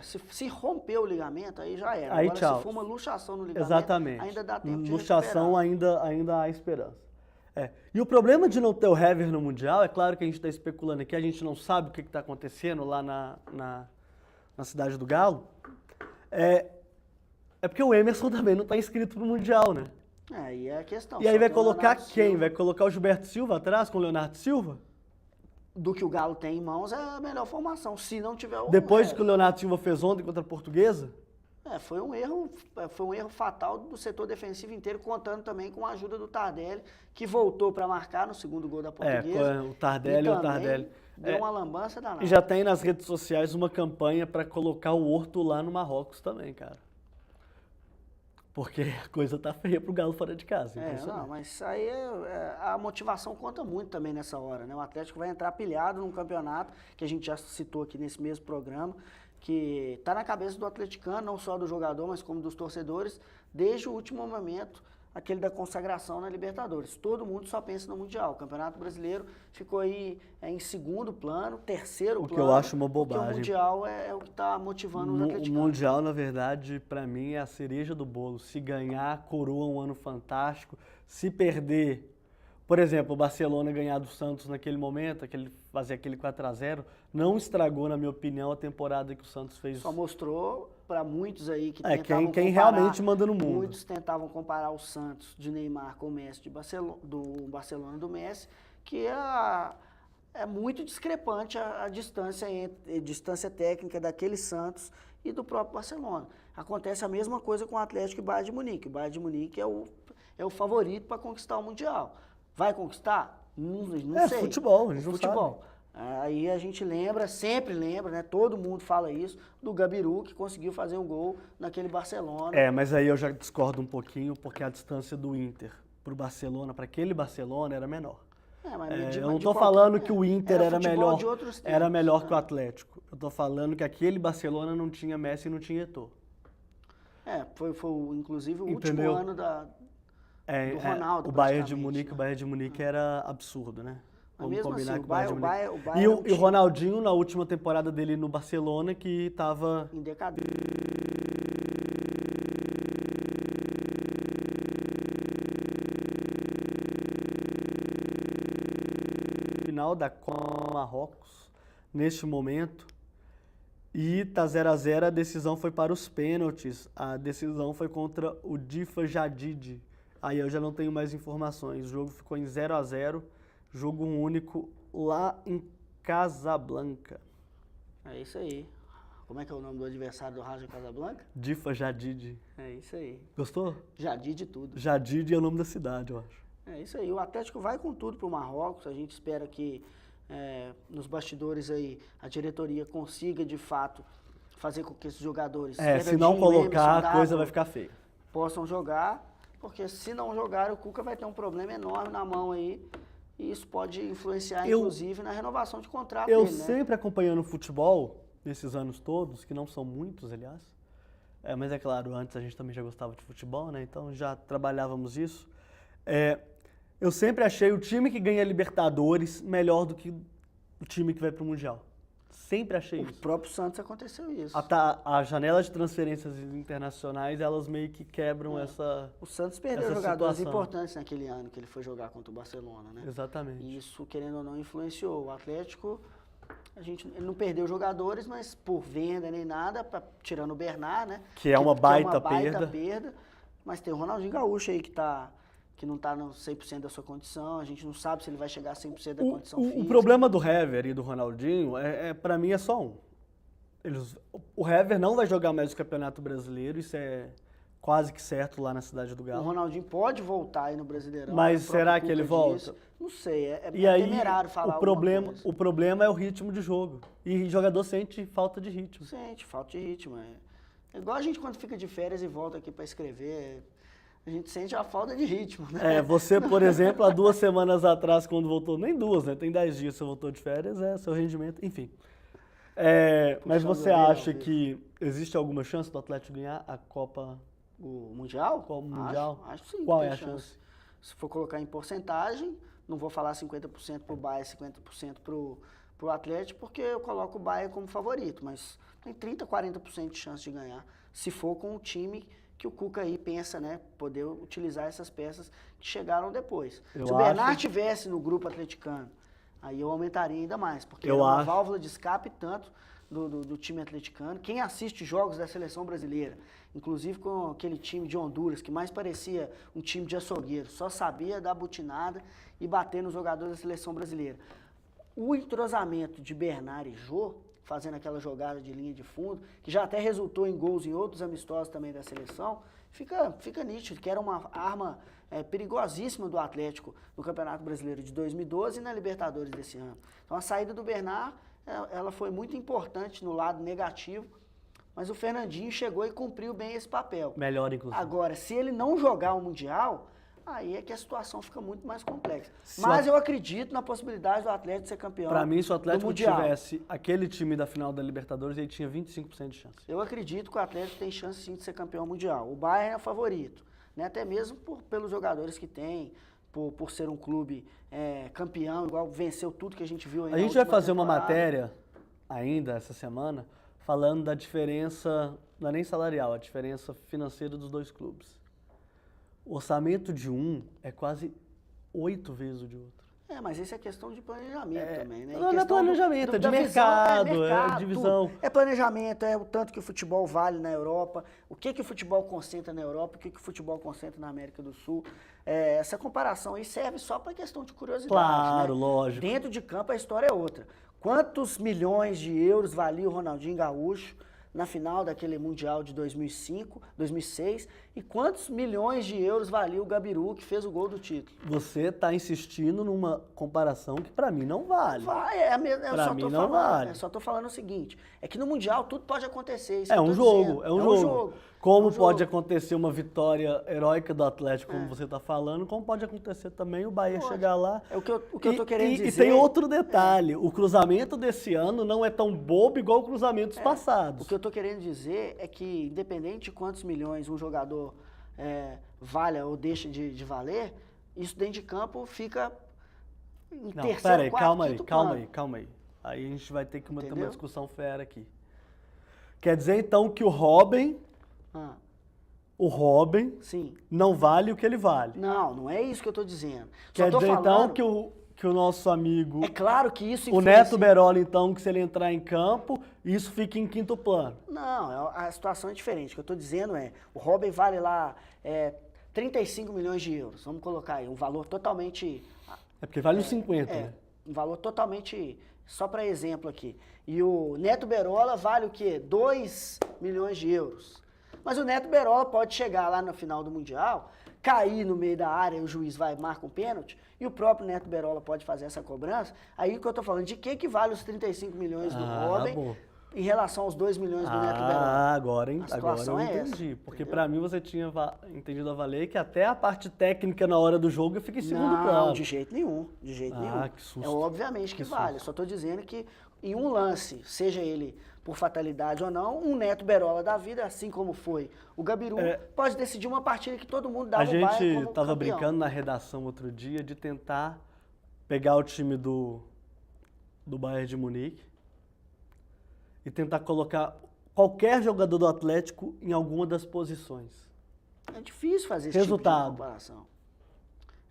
Se romper o ligamento, aí já era. Aí, Agora, tchau. se for uma luxação no ligamento, Exatamente. ainda dá tempo de Luxação recuperar. ainda há esperança. E o problema de não ter o Hever no Mundial, é claro que a gente está especulando aqui, a gente não sabe o que está acontecendo lá na cidade do Galo, é porque o Emerson também não está inscrito no Mundial, né? Aí é a questão. E aí Só vai tem o colocar Leonardo quem? Silva. Vai colocar o Gilberto Silva atrás com o Leonardo Silva? Do que o Galo tem em mãos é a melhor formação, se não tiver o Depois Hever. que o Leonardo Silva fez ontem contra a Portuguesa? Foi um erro fatal do setor defensivo inteiro, contando também com a ajuda do Tardelli, que voltou para marcar no segundo gol da Portuguesa. O Tardelli e e o também Tardelli. deu uma lambança danada. E já tem nas redes sociais uma campanha para colocar o Horto lá no Marrocos também, cara. Porque a coisa tá feia pro Galo fora de casa. Não, mas isso aí a motivação conta muito também nessa hora, né? O Atlético vai entrar pilhado num campeonato, que a gente já citou aqui nesse mesmo programa, que tá na cabeça do atleticano, não só do jogador, mas como dos torcedores, desde o último momento, aquele da consagração na Libertadores. Todo mundo só pensa no Mundial. O Campeonato Brasileiro ficou aí em segundo plano, terceiro plano. O que eu acho uma porque bobagem. o Mundial é o que está motivando os O atleticanos. Mundial, na verdade, para mim é a cereja do bolo. Se ganhar, coroa um ano fantástico. Se perder, por exemplo, o Barcelona ganhar do Santos naquele momento, fazer aquele 4-0, não estragou, na minha opinião, a temporada que o Santos fez. Só mostrou para muitos aí que tentavam quem comparar, realmente manda no mundo. Muitos tentavam comparar o Santos de Neymar com o Messi do Barcelona do Messi, que é muito discrepante a distância técnica daquele Santos e do próprio Barcelona. Acontece a mesma coisa com o Atlético e o Bayern de Munique. O Bayern de Munique é o favorito para conquistar o Mundial. Vai conquistar? Não sei. Futebol, a gente não futebol. Aí a gente sempre lembra, né? Todo mundo fala isso, do Gabiru, que conseguiu fazer um gol naquele Barcelona. Mas aí eu já discordo um pouquinho, porque a distância do Inter pro Barcelona, para aquele Barcelona, era menor. Eu não tô falando que o Inter era melhor, era melhor que o Atlético. Eu tô falando que aquele Barcelona não tinha Messi e não tinha Eto'o. Foi inclusive o Entendeu? último ano do Ronaldo. O Bayern de Munique era absurdo, né? Mas mesmo combinar assim, que o Bayern de Munique... o Bayern E o Ronaldinho, na última temporada dele no Barcelona, que estava... em decadência. Final da Copa Marrocos, neste momento, e tá 0-0, a decisão foi para os pênaltis, a decisão foi contra o Difa Jadid. Aí eu já não tenho mais informações, o jogo ficou em 0-0, jogo único lá em Casablanca. É isso aí. Como é que é o nome do adversário do Raja Casablanca? Difa Jadid. É isso aí. Gostou? Jadid de tudo. Jadid é o nome da cidade, eu acho. É isso aí. O Atlético vai com tudo pro Marrocos. A gente espera que nos bastidores aí a diretoria consiga de fato fazer com que esses jogadores, se não colocar, a coisa vai ficar feia. Possam jogar, porque se não jogar, o Cuca vai ter um problema enorme na mão aí. E isso pode influenciar, inclusive, na renovação de contrato eu dele, né? sempre acompanhando futebol, nesses anos todos, que não são muitos, aliás, mas é claro, antes a gente também já gostava de futebol, né? Então já trabalhávamos isso. Eu sempre achei o time que ganha Libertadores melhor do que o time que vai pro Mundial. Sempre achei isso. O próprio Santos aconteceu isso. A janela de transferências internacionais, elas meio que quebram essa O Santos perdeu essa jogadores situação. importantes naquele ano que ele foi jogar contra o Barcelona, né? Exatamente. E isso, querendo ou não, influenciou. O Atlético, ele não perdeu jogadores, mas por venda nem nada, tirando o Bernard, né? Que é uma baita, é uma baita perda. Mas tem o Ronaldinho Gaúcho aí que não está no 100% da sua condição, a gente não sabe se ele vai chegar a 100% da condição física. O problema do Hever e do Ronaldinho, para mim, é só um. O Hever não vai jogar mais o Campeonato Brasileiro, isso é quase que certo lá na cidade do O Galo. Ronaldinho pode voltar aí no Brasileirão. Mas o próprio será que Cuca ele disse. volta? Não sei, é E aí, temerário falar o problema é o ritmo de jogo. E jogador sente falta de ritmo. Sente, falta de ritmo. É igual a gente quando fica de férias e volta aqui para escrever, a gente sente a falta de ritmo, né? Você, por exemplo, há 2 semanas atrás, quando voltou, nem 2, né? Tem 10 dias que você voltou de férias, seu rendimento, enfim. Mas você acha que existe alguma chance do Atlético ganhar a Copa? O Mundial? Qual Mundial? Acho sim. Qual tem é a chance? Se for colocar em porcentagem, não vou falar 50% pro Bayern, 50% pro Atlético, porque eu coloco o Bayern como favorito, mas tem 30, 40% de chance de ganhar, se for com o time que o Cuca aí pensa, né, poder utilizar essas peças que chegaram depois. Se o Bernard tivesse no grupo atleticano, aí eu aumentaria ainda mais, porque é uma válvula de escape tanto do time atleticano. Quem assiste jogos da seleção brasileira, inclusive com aquele time de Honduras, que mais parecia um time de açougueiro, só sabia dar butinada e bater nos jogadores da seleção brasileira. O entrosamento de Bernard e Jô, fazendo aquela jogada de linha de fundo, que já até resultou em gols em outros amistosos também da seleção, fica nítido que era uma arma perigosíssima do Atlético no Campeonato Brasileiro de 2012 e na Libertadores desse ano. Então a saída do Bernard, ela foi muito importante no lado negativo, mas o Fernandinho chegou e cumpriu bem esse papel. Melhor, inclusive. Agora, se ele não jogar o Mundial, aí é que a situação fica muito mais complexa. Mas eu acredito na possibilidade do Atlético ser campeão. Para mim, se o Atlético tivesse aquele time da final da Libertadores, ele tinha 25% de chance. Eu acredito que o Atlético tem chance sim de ser campeão mundial. O Bayern é o favorito, né? Até mesmo pelos jogadores que tem, por ser um clube campeão, igual venceu tudo que a gente viu aí. A gente vai fazer uma matéria ainda essa semana falando da diferença, não é nem salarial, a diferença financeira dos dois clubes. O orçamento de um é quase 8 vezes o de outro. Mas isso é questão de planejamento também, né? Não é planejamento, é de mercado, é divisão. É planejamento, é o tanto que o futebol vale na Europa, o que o futebol concentra na Europa, o que o futebol concentra na América do Sul. Essa comparação aí serve só para questão de curiosidade. Claro, né? Lógico. Dentro de campo a história é outra. Quantos milhões de euros valia o Ronaldinho Gaúcho na final daquele Mundial de 2005, 2006, e quantos milhões de euros valia o Gabiru que fez o gol do título? Você está insistindo numa comparação que para mim não vale. Para mim não vale. Eu só tô falando o seguinte, é que no Mundial tudo pode acontecer. É um jogo. Como pode acontecer uma vitória heróica do Atlético, como você está falando, como pode acontecer também o Bahia chegar lá. É o que eu tô querendo dizer. E tem outro detalhe, o cruzamento desse ano não é tão bobo igual o cruzamento dos passados. O que eu tô querendo dizer é que, independente de quantos milhões um jogador valha ou deixa de valer, isso dentro de campo fica em terceiro, quarto, quinto plano. Calma aí. Aí a gente vai ter que ter uma discussão fera aqui. Quer dizer, então, que o Robben Sim. não vale o que ele vale. Não é isso que eu tô dizendo. Quer dizer, então, que o nosso amigo... É claro que isso influencia... O Neto Berolla, então, que se ele entrar em campo, isso fica em quinto plano. Não, a situação é diferente. O que eu estou dizendo o Robben vale lá 35 milhões de euros. Vamos colocar aí, um valor totalmente... É porque vale uns 50, né? Um valor totalmente... Só para exemplo aqui. E o Neto Berolla vale o quê? 2 milhões de euros. Mas o Neto Berolla pode chegar lá no final do Mundial, cair no meio da área, o juiz marca um pênalti, e o próprio Neto Berolla pode fazer essa cobrança. Aí o que eu tô falando, de que vale os 35 milhões do Robben em relação aos 2 milhões do Neto Berolla? Agora eu entendi. Porque para mim você tinha entendido a valer que até a parte técnica na hora do jogo fica em segundo plano. Não, de jeito nenhum. Que susto. Obviamente que vale. Eu só tô dizendo que em um lance, seja ele por fatalidade ou não, um Neto Berolla da vida, assim como foi o Gabiru, pode decidir uma partida que todo mundo dava o Bayern como campeão. A gente estava brincando na redação outro dia de tentar pegar o time do Bayern de Munique e tentar colocar qualquer jogador do Atlético em alguma das posições. É difícil fazer esse tipo de comparação.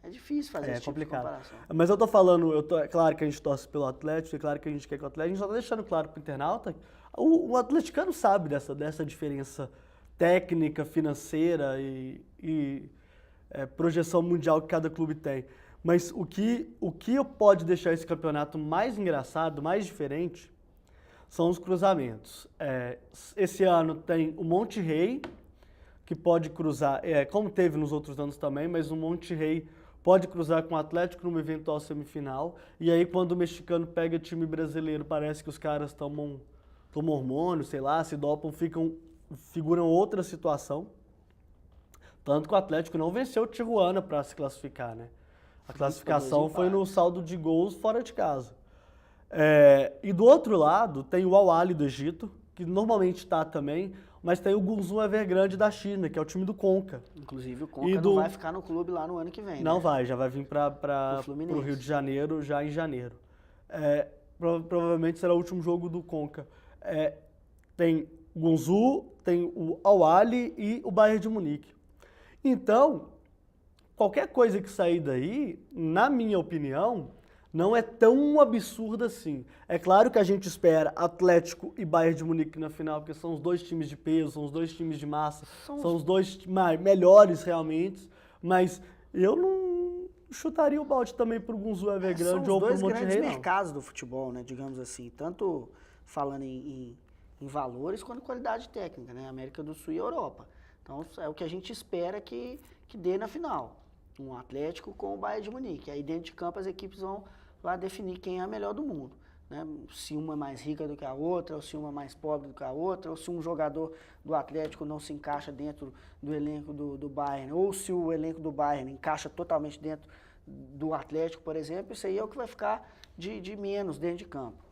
É difícil fazer esse tipo de comparação. Mas eu tô falando, é claro que a gente torce pelo Atlético, é claro que a gente quer que o Atlético, a gente só tá deixando claro pro internauta, o atleticano sabe dessa diferença técnica, financeira e projeção mundial que cada clube tem. Mas o que pode deixar esse campeonato mais engraçado, mais diferente, são os cruzamentos. Esse ano tem o Monte Rey, que pode cruzar, como teve nos outros anos também, mas o Monte Rey pode cruzar com o Atlético numa eventual semifinal. E aí, quando o mexicano pega time brasileiro, parece que os caras tomam hormônio, sei lá, se dopam, figuram outra situação. Tanto que o Atlético não venceu o Tijuana para se classificar, né? A classificação foi no saldo de gols fora de casa. E do outro lado, tem o Al-Ahly do Egito, que normalmente está também, mas tem o Guangzhou Evergrande da China, que é o time do Conca. Inclusive o Conca não vai ficar no clube lá no ano que vem, Não vai, já vai vir para o Rio de Janeiro já em janeiro. provavelmente será o último jogo do Conca. Tem o Guangzhou, tem o Al-Ahly e o Bayern de Munique. Então, qualquer coisa que sair daí, na minha opinião, não é tão absurda assim. É claro que a gente espera Atlético e Bayern de Munique na final, porque são os dois times de peso, são os dois times de massa, são os dois melhores realmente, mas eu não chutaria o balde também pro Guangzhou Evergrande ou pro São os dois Monterrey, grandes não. mercados do futebol, né, digamos assim, tanto falando em valores quanto qualidade técnica, né, América do Sul e Europa. Então é o que a gente espera que dê na final, um Atlético com o Bayern de Munique. Aí dentro de campo as equipes vão lá definir quem é a melhor do mundo, né? Se uma é mais rica do que a outra, ou se uma é mais pobre do que a outra, ou se um jogador do Atlético não se encaixa dentro do elenco do Bayern, ou se o elenco do Bayern encaixa totalmente dentro do Atlético, por exemplo, isso aí é o que vai ficar de menos dentro de campo.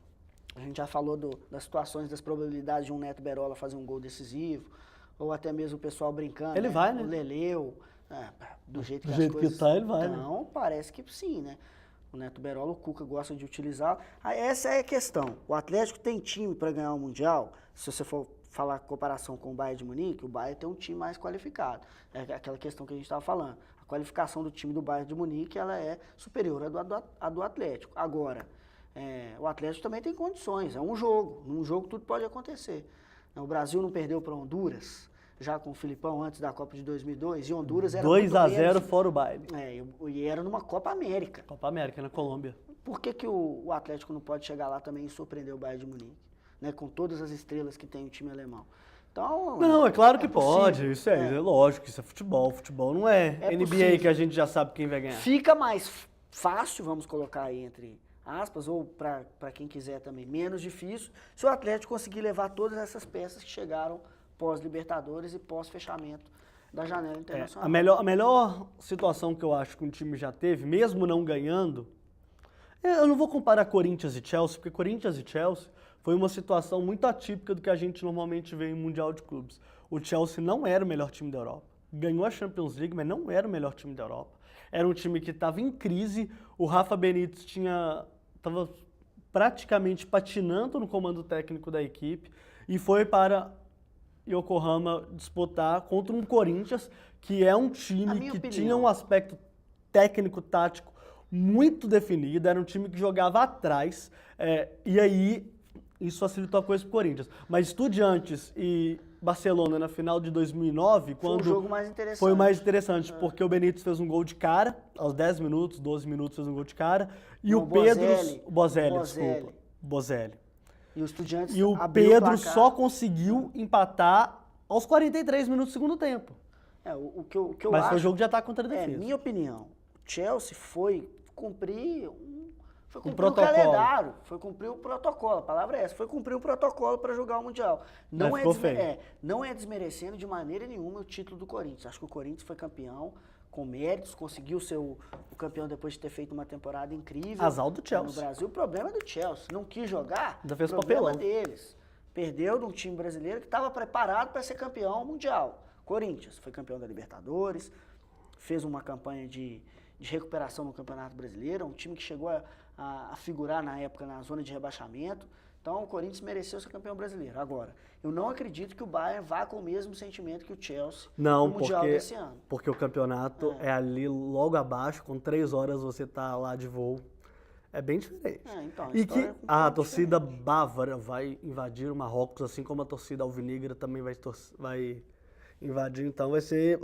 A gente já falou das situações, das probabilidades de um Neto Berola fazer um gol decisivo, ou até mesmo o pessoal brincando, Ele vai, né? O Leleu, do jeito que Do as jeito que coisas tá, ele vai, né? estão, parece que sim, né? O Neto Berola, o Cuca gosta de utilizar. Essa é a questão. O Atlético tem time para ganhar o Mundial. Se você for falar em comparação com o Bayern de Munique, o Bayern tem um time mais qualificado. É aquela questão que a gente estava falando. A qualificação do time do Bayern de Munique ela é superior à do Atlético. Agora, o Atlético também tem condições. É um jogo. Num jogo tudo pode acontecer. O Brasil não perdeu para Honduras, já com o Filipão antes da Copa de 2002, e Honduras era 2-0 fora o baile. E era numa Copa América. Copa América, na Colômbia. Por que o Atlético não pode chegar lá também e surpreender o Bayern de Munique? Né, com todas as estrelas que tem o time alemão. Então, não, é claro que pode, possível. isso é lógico, isso é futebol. Futebol não é NBA possível. que a gente já sabe quem vai ganhar. Fica mais fácil, vamos colocar aí entre aspas, ou para quem quiser também, menos difícil, se o Atlético conseguir levar todas essas peças que chegaram pós-Libertadores e pós-fechamento da janela internacional. A melhor situação que eu acho que um time já teve, mesmo não ganhando, eu não vou comparar Corinthians e Chelsea, porque Corinthians e Chelsea foi uma situação muito atípica do que a gente normalmente vê em Mundial de Clubes. O Chelsea não era o melhor time da Europa. Ganhou a Champions League, mas não era o melhor time da Europa. Era um time que estava em crise, o Rafa Benítez estava praticamente patinando no comando técnico da equipe e foi para Yokohama disputar contra um Corinthians, que é um time que tinha um aspecto técnico-tático muito definido, era um time que jogava atrás, e aí isso facilitou a coisa para o Corinthians. Mas Estudiantes e Barcelona na final de 2009, quando foi o jogo mais interessante. Foi o mais interessante, porque o Benítez fez um gol de cara, aos 10 minutos, 12 minutos fez um gol de cara, e o Pedro... Bozelli. E o Estudiantes E o Pedro só conseguiu empatar aos 43 minutos do segundo tempo. O que eu Mas acho... foi o jogo de ataque contra a defesa. Minha opinião, o Chelsea foi cumprir o protocolo. calendário, foi cumprir o protocolo, a palavra é essa, foi cumprir o protocolo para jogar o Mundial. Não é desmerecendo de maneira nenhuma o título do Corinthians. Acho que o Corinthians foi campeão com méritos, conseguiu ser o campeão depois de ter feito uma temporada incrível. Azar do Chelsea. No Brasil, o problema é do Chelsea. Não quis jogar, ainda fez o problema papelão deles. Perdeu de um time brasileiro que estava preparado para ser campeão mundial. Corinthians foi campeão da Libertadores, fez uma campanha de recuperação no Campeonato Brasileiro, um time que chegou a figurar na época na zona de rebaixamento. Então o Corinthians mereceu ser campeão brasileiro. Agora, eu não acredito que o Bayern vá com o mesmo sentimento que o Chelsea no Mundial desse ano. Porque o campeonato é ali logo abaixo, com 3 horas você tá lá de voo. É bem diferente. Então, e que a torcida bávara vai invadir o Marrocos, assim como a torcida alvinegra também vai invadir. Então vai ser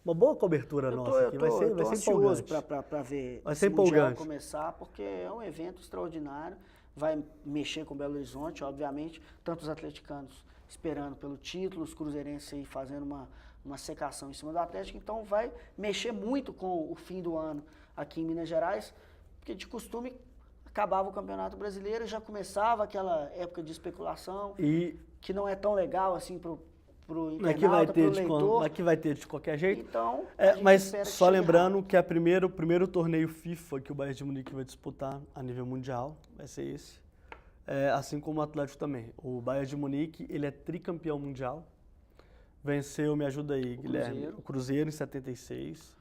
uma boa cobertura nossa aqui. Vai ser ansioso para ver esse Mundial começar, porque é um evento extraordinário. Vai mexer com Belo Horizonte, obviamente, tanto os atleticanos esperando pelo título, os cruzeirenses aí fazendo uma secação em cima do Atlético, então vai mexer muito com o fim do ano aqui em Minas Gerais, porque de costume acabava o Campeonato Brasileiro e já começava aquela época de especulação, que não é tão legal assim pro internauta, pro leitor. Aqui vai ter de qualquer jeito. Então, mas só lembrando que o primeiro torneio FIFA que o Bayern de Munique vai disputar a nível mundial vai ser esse. Assim como o Atlético também. O Bayern de Munique, ele é tricampeão mundial. Venceu, me ajuda aí, Guilherme, o Cruzeiro em 76.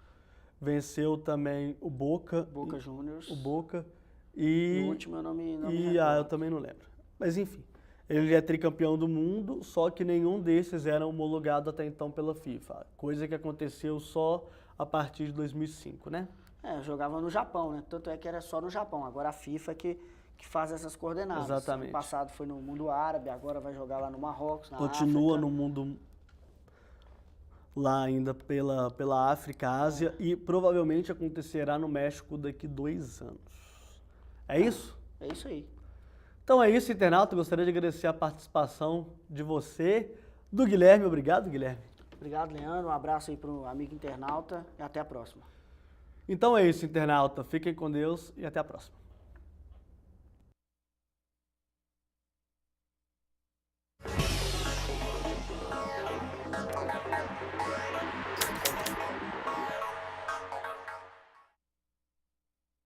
Venceu também o Boca Juniors. O Boca E, O último eu não me eu recordo. também não lembro. Mas enfim, ele é tricampeão do mundo, só que nenhum desses era homologado até então pela FIFA. Coisa que aconteceu só a partir de 2005, né? Jogava no Japão, né? Tanto é que era só no Japão. Agora a FIFA que faz essas coordenadas. Exatamente. Ano passado foi no mundo árabe, agora vai jogar lá no Marrocos, na Continua África. no mundo lá ainda pela África, Ásia e provavelmente acontecerá no México daqui 2 anos. É isso? É isso aí. Então é isso, internauta. Gostaria de agradecer a participação de você, do Guilherme. Obrigado, Guilherme. Obrigado, Leandro. Um abraço aí pro amigo internauta e até a próxima. Então é isso, internauta. Fiquem com Deus e até a próxima.